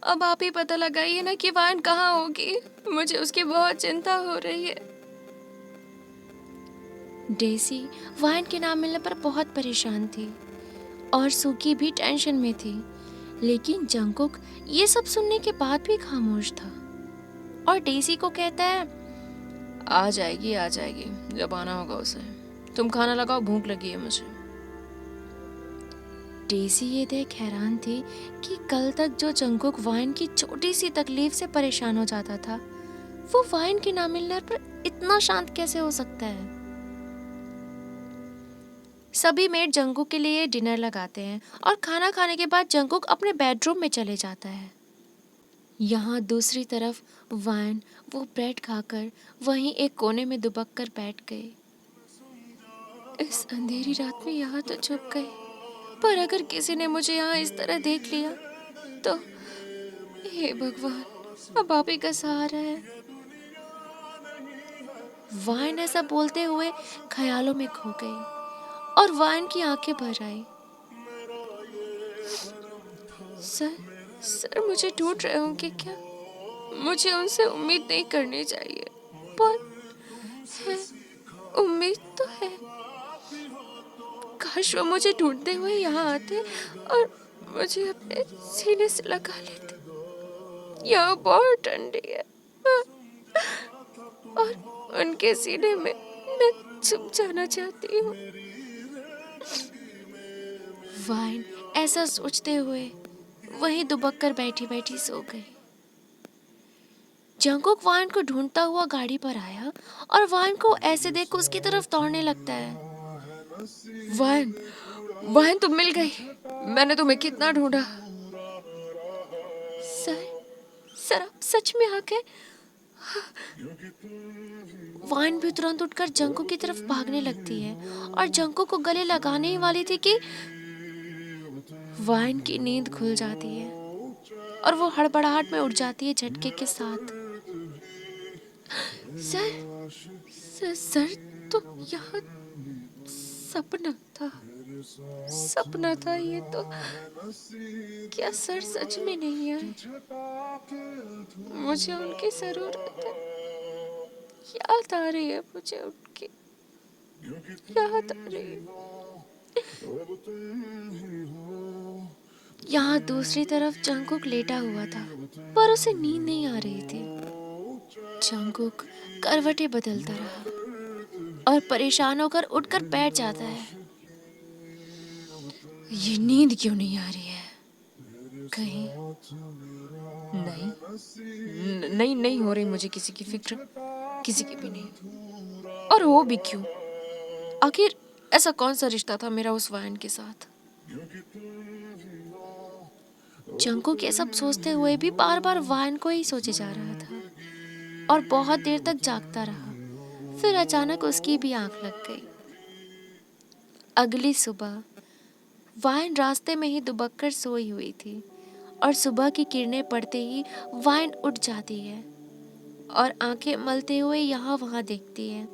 अब आप ही पता लगाइए ना कि वाइन कहाँ होगी। मुझे उसकी बहुत चिंता हो रही है। डेजी वाइन के ना मिलने पर बहुत परेशान थी और सूकी भी टेंशन में थी, लेकिन जंगकुक ये सब सुनने के बाद भी खामोश था और डेजी को कहता है, आ जाएगी जब आना होगा उसे। तुम खाना लगाओ, भूख लगी है मुझे। डेजी ये देख हैरान थी कि कल तक जो जंगकुक वाइन की छोटी सी तकलीफ से परेशान हो जाता था, वो वाइन के ना मिलने पर इतना शांत कैसे हो सकता है। सभी मेट जंगकुक के लिए डिनर लगाते हैं और खाना खाने के बाद जंगकुक अपने बेडरूम में चले जाता है। यहाँ दूसरी तरफ वाइन वो ब्रेड खाकर वहीं एक कोने में दुबक कर बैठ गए। इस अंधेरी रात में यहाँ तो छुप गए, पर अगर किसी ने मुझे यहाँ इस तरह देख लिया तो हे भगवान, अब आप ही का सहारा है। वाइन ऐसा बोलते हुए ख्यालों में खो गई और वाइन की आंखें भर आई। सर सर मुझे ढूंढ रहे होंगे क्या? मुझे उनसे उम्मीद नहीं करनी चाहिए, पर है, उम्मीद तो है। काश वो मुझे ढूंढते हुए यहाँ आते और मुझे अपने सीने से लगा लेते। यहाँ बहुत ठंडी है और उनके सीने में मैं छुप जाना चाहती हूँ। वाइन ऐसा सोचते हुए वहीं दुबक कर बैठी बैठी सो गई। जंगकुक वाइन को ढूंढता हुआ गाड़ी पर आया और वाइन को ऐसे देख उसकी तरफ दौड़ने लगता है। वाइन, वाइन तुम मिल गई। मैंने तुम्हें कितना ढूंढा। सर सर आप सच में आ गए? वाइन भी तुरंत उठकर जंको की तरफ भागने लगती है और जंको को गले लगाने ही वाली थी कि वाइन की नींद खुल जाती है और वो हड़बड़ाहट में उठ जाती है झटके के साथ। सर सर तो यहाँ सपना था, सपना था ये तो। क्या सर सच में नहीं आए? मुझे उनकी जरूरत है। याद आ रही है मुझे उनकी, याद आ रही है। यहाँ दूसरी तरफ जंगकुक लेटा हुआ था, पर उसे नींद नहीं आ रही थी। जंगकुक करवटें बदलता रहा और परेशान होकर उठकर बैठ जाता है। ये नींद क्यों नहीं आ रही है? कहीं नहीं, नहीं नहीं हो रही मुझे किसी की फिक्र, किसी की भी नहीं। और वो भी क्यों? आखिर ऐसा कौन सा रिश्ता था मेरा उस वायन के साथ? जंगकुक ये सब सोचते हुए भी बार बार वायन को ही सोचे जा रहा था और बहुत देर तक जागता रहा। फिर अचानक उसकी भी आंख लग गई। अगली सुबह वाइन रास्ते में ही दुबक कर सोई हुई थी और सुबह की किरणें पड़ते ही वाइन उठ जाती है और आंखें मलते हुए यहाँ वहाँ देखती है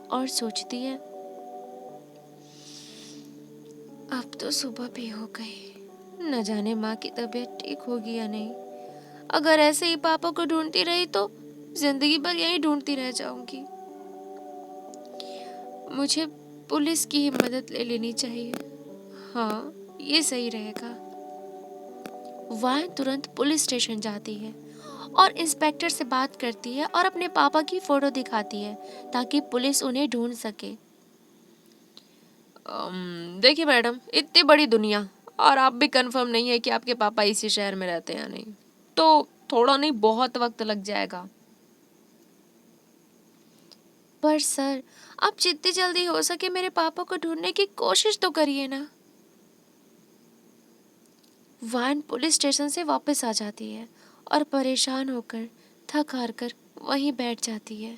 और सोचती है, अब तो सुबह भी हो गई, न जाने माँ की तबीयत ठीक होगी या नहीं। अगर ऐसे ही पापा को ढूंढती रही तो जिंदगी भर यहीं ढूंढती रह जाऊंगी। मुझे पुलिस की ही मदद ले लेनी चाहिए। हाँ, ये सही रहेगा। वाइन तुरंत पुलिस स्टेशन जाती है और इंस्पेक्टर से बात करती है और अपने पापा की फोटो दिखाती है ताकि पुलिस उन्हें ढूंढ सके। देखिए मैडम, इतनी बड़ी दुनिया और आप भी कंफर्म नहीं है कि आपके पापा इसी शहर में रहते हैं या नहीं, तो थोड़ा नहीं बहुत वक्त लग जाएगा। पर सर, आप जितनी जल्दी हो सके मेरे पापा को ढूंढने की कोशिश तो करिए ना। वाइन पुलिस स्टेशन से वापस आ जाती है और परेशान होकर थक हार कर वहीं बैठ जाती है।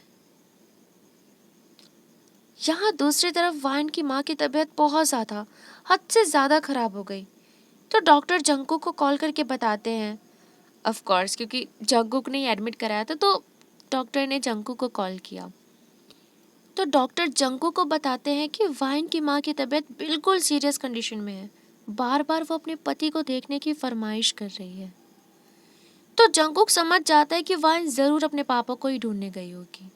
यहाँ दूसरी तरफ वाइन की माँ की तबीयत बहुत ज़्यादा, हद से ज़्यादा खराब हो गई। तो डॉक्टर जंगकुक को कॉल करके बताते हैं। ऑफ कोर्स, क्योंकि जंगकुक ने एडमिट कराया था तो डॉक्टर ने जंगकुक को कॉल किया। तो डॉक्टर जंगकुक को बताते हैं कि वाइन की माँ की तबीयत बिल्कुल सीरियस कंडीशन में है। बार बार वो अपने पति को देखने की फरमाइश कर रही है। तो जंगकुक समझ जाता है कि वाइन जरूर अपने पापा को ही ढूंढने गई होगी।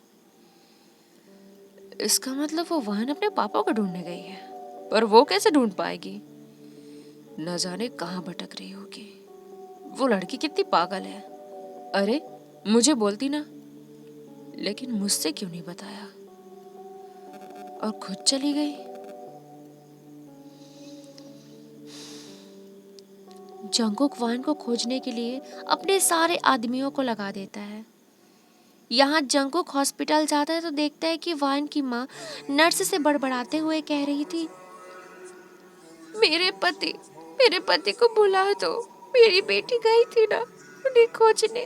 इसका मतलब वो वाइन अपने पापा को ढूंढने गई है, पर वो कैसे ढूंढ पाएगी? न जाने कहाँ भटक रही होगी। वो लड़की कितनी पागल है। अरे मुझे बोलती ना, लेकिन मुझसे क्यों नहीं बताया और खुद चली गई। जंगकुक वाइन को खोजने के लिए अपने सारे आदमियों को लगा देता है। यहाँ जंगकुक हॉस्पिटल जाता है तो देखता है कि वाइन की माँ नर्स से बड़बड़ाते हुए कह रही थी, मेरे पति को बुला दो, मेरी बेटी गई थी ना उन्हें खोजने,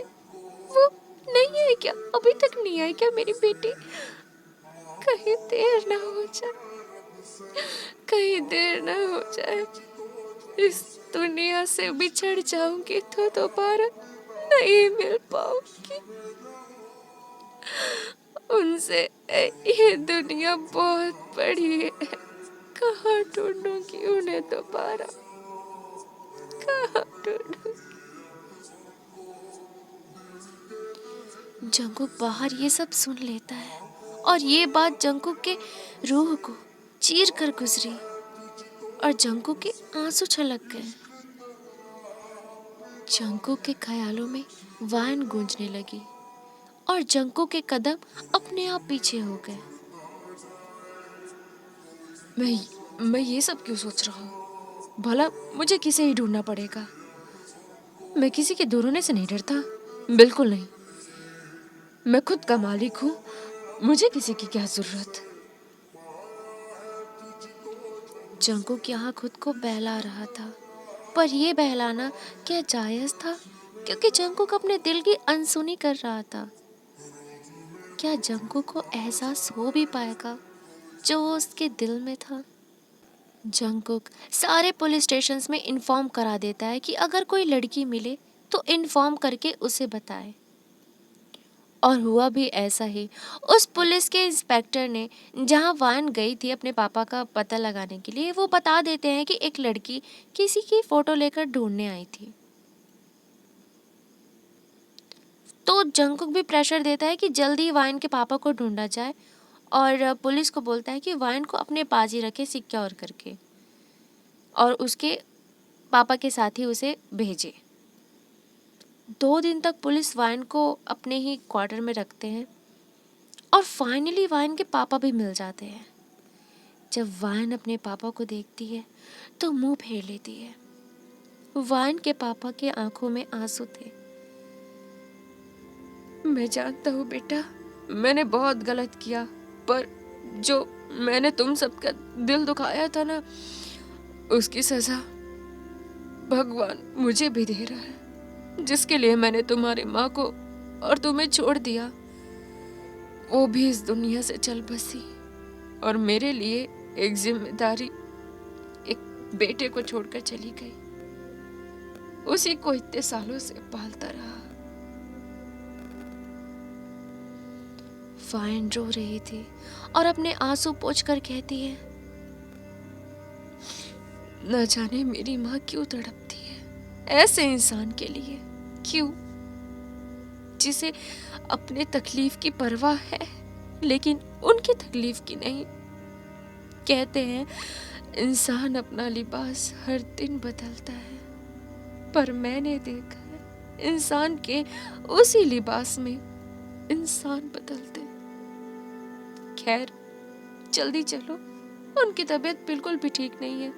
वो नहीं है क्या? अभी तक नहीं आई क्या मेरी बेटी? कहीं देर ना हो जाए, कहीं देर ना हो जाए, इस दुनिया से बिछड़ जाऊंगी तो दोबारा नहीं मिल पाऊंगी उनसे। ये दुनिया बहुत बड़ी है, कहाँ ढूंढूंगी उन्हें दोबारा, कहाँ ढूंढूंगी? जंगकुक बाहर ये सब सुन लेता है और ये बात जंगकुक के रूह को चीर कर गुजरी और जंगकुक के आंसू छलक गए। जंगकुक के ख्यालों में वाइन गूंजने लगी और जंगकुक के कदम अपने आप पीछे हो गए। मैं ये सब क्यों सोच रहा हूँ? भला मुझे किसे ही ढूंढना पड़ेगा। मैं किसी के दूर होने से नहीं डरता, बिल्कुल नहीं। मैं खुद का मालिक हूँ, मुझे किसी की क्या जरूरत। जंगकुक यहाँ खुद को बहला रहा था, पर यह बहलाना क्या जायज था? क्योंकि जंगकुक अपने दिल की अनसुनी कर रहा था। क्या जंगकुक को एहसास हो भी पाएगा जो उसके दिल में था? जंगकुक सारे पुलिस स्टेशंस में इन्फॉर्म करा देता है कि अगर कोई लड़की मिले तो इन्फॉर्म करके उसे बताए। और हुआ भी ऐसा ही। उस पुलिस के इंस्पेक्टर ने जहां वान गई थी अपने पापा का पता लगाने के लिए, वो बता देते हैं कि एक लड़की किसी की फोटो लेकर ढूंढने आई थी। तो जंगकुक भी प्रेशर देता है कि जल्दी वाइन के पापा को ढूंढा जाए और पुलिस को बोलता है कि वाइन को अपने पास ही रखे सिक्योर करके और उसके पापा के साथ ही उसे भेजे। 2 दिन तक पुलिस वाइन को अपने ही क्वार्टर में रखते हैं और फाइनली वाइन के पापा भी मिल जाते हैं। जब वाइन अपने पापा को देखती है तो मुंह फेर लेती है। वाइन के पापा के आंखों में आंसू थे। मैं जानता हूँ बेटा, मैंने बहुत गलत किया, पर जो मैंने तुम सबका दिल दुखाया था ना, उसकी सजा भगवान मुझे भी दे रहा है। जिसके लिए मैंने तुम्हारी माँ को और तुम्हें छोड़ दिया, वो भी इस दुनिया से चल बसी और मेरे लिए एक जिम्मेदारी, एक बेटे को छोड़कर चली गई। उसी को इतने सालों से पालता रहा। वाइन रो रही थी और अपने आंसू पोंछकर कहती है, न जाने मेरी माँ क्यों तड़पती है ऐसे इंसान के लिए, क्यों, जिसे अपने तकलीफ की परवाह है लेकिन उनकी तकलीफ की नहीं। कहते हैं इंसान अपना लिबास हर दिन बदलता है, पर मैंने देखा है इंसान के उसी लिबास में इंसान बदलते। खैर, जल्दी चलो, उनकी तबीयत बिल्कुल भी ठीक नहीं है,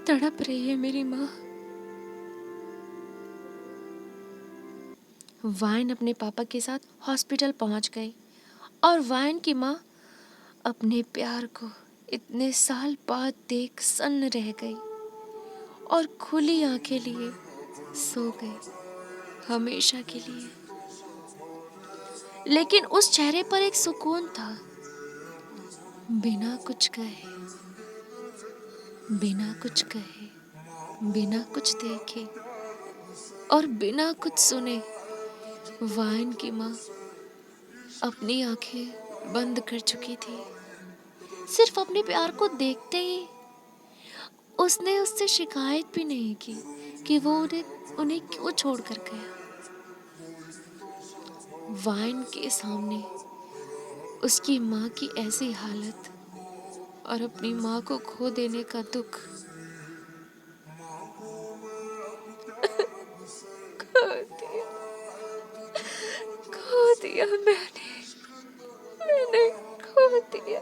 तड़प रही है मेरी माँ। वाइन अपने पापा के साथ हॉस्पिटल पहुंच गई और वाइन की माँ अपने प्यार को इतने साल बाद देख सन्न रह गई और खुली आंखें लिए सो गई हमेशा के लिए। लेकिन उस चेहरे पर एक सुकून था। बिना कुछ कहे, बिना कुछ कहे, बिना कुछ देखे और बिना कुछ सुने, वाइन की माँ अपनी आंखें बंद कर चुकी थी। सिर्फ अपने प्यार को देखते ही उसने उससे शिकायत भी नहीं की कि वो उन्हें उन्हें क्यों छोड़ कर गया। वाइन के सामने उसकी माँ की ऐसी हालत और अपनी माँ को खो देने का दुख। खो दिया, खो दिया मैंने खो दिया।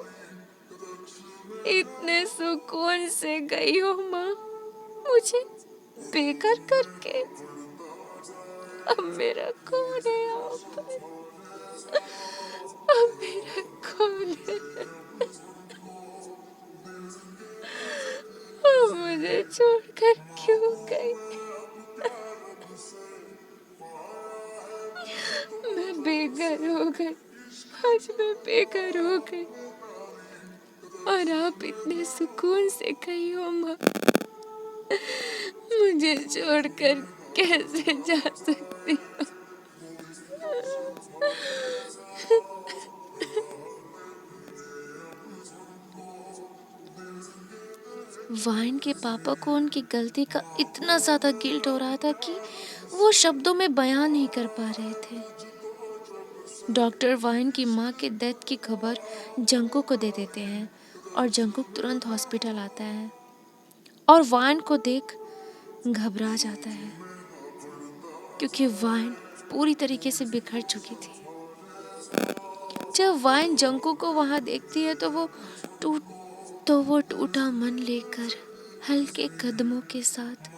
इतने सुकून से गई हो माँ, मुझे बेघर करके। अब मेरा कौन है यहाँ पर? अब मेरा कौन है? अब मुझे छोड़कर क्यों गई? मैं बेघर हो गई, आज मैं बेघर हो गई और आप इतने सुकून से गई हो माँ। मुझे छोड़कर कैसे जा सकती हो? वाइन के पापा को उनकी गलती का इतना ज्यादा गिल्ट हो रहा था कि वो शब्दों में बयान नहीं कर पा रहे थे। डॉक्टर वाइन की माँ के डेथ की खबर जंकुक को दे देते हैं और जंकुक तुरंत हॉस्पिटल आता है और वाइन को देख घबरा जाता है क्योंकि वाइन पूरी तरीके से बिखर चुकी थी। जब वाइन जंकुक को वहां देखती है तो वो टूटा मन लेकर हल्के कदमों के साथ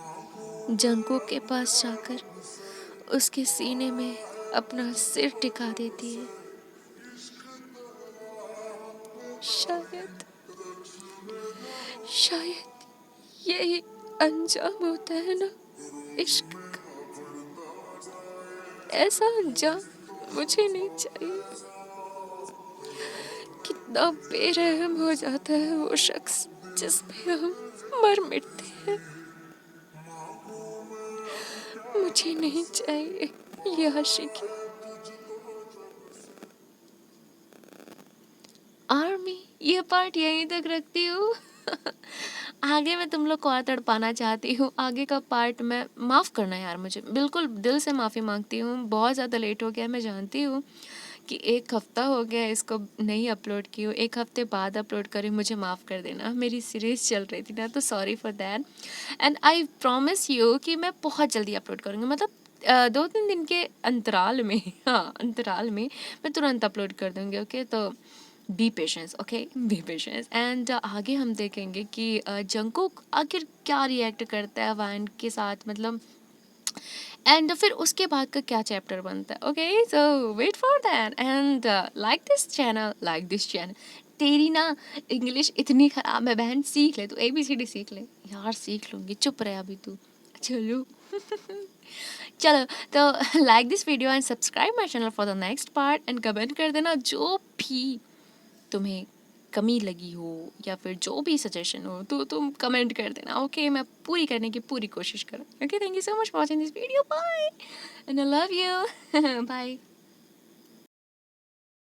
जंकुक के पास जाकर उसके सीने में अपना सिर टिका देती है। शायद शायद यही अंजाम होता है ना इश्क का। ऐसा अंजाम मुझे नहीं चाहिए। कितना बेरहम हो जाता है वो शख्स जिस पे हम मर मिटते हैं। मुझे नहीं चाहिए ये आशिकी। आर्मी ये पार्ट यहीं तक रखती हूँ। आगे मैं तुम लोग को और तड़पाना चाहती हूँ। आगे का पार्ट मैं माफ़ करना यार, मुझे बिल्कुल दिल से माफ़ी मांगती हूँ। बहुत ज़्यादा लेट हो गया, मैं जानती हूँ कि 1 हफ्ता हो गया इसको नहीं अपलोड की हूँ। 1 हफ्ते बाद अपलोड करी, मुझे माफ़ कर देना। मेरी सीरीज़ चल रही थी ना, तो sorry for that. And I promise you कि मैं बहुत जल्दी अपलोड करूँगी। मतलब 2-3 दिन के अंतराल में, हाँ अंतराल में मैं तुरंत अपलोड कर दूँगी। ओके, तो B patience, okay B patience. And आगे हम देखेंगे कि जंकुक आखिर क्या रिएक्ट करता है वाइन के साथ, मतलब एंड फिर उसके बाद का क्या चैप्टर बनता है। Okay, so wait for that and like this channel. तेरी ना इंग्लिश इतनी ख़राब है बहन, सीख ले तू, ABCD सीख ले यार। सीख लूँगी, चुप रहे अभी तू। चलो चलो, तो like this video and subscribe my channel for the next part and comment कर देना जो भी तुम्हें कमी लगी हो या फिर जो भी सजेशन हो तो तुम कमेंट कर देना। ओके, मैं पूरी करने की पूरी कोशिश करूँ। Okay, thank you so much for watching this video, bye and I love you. Bye.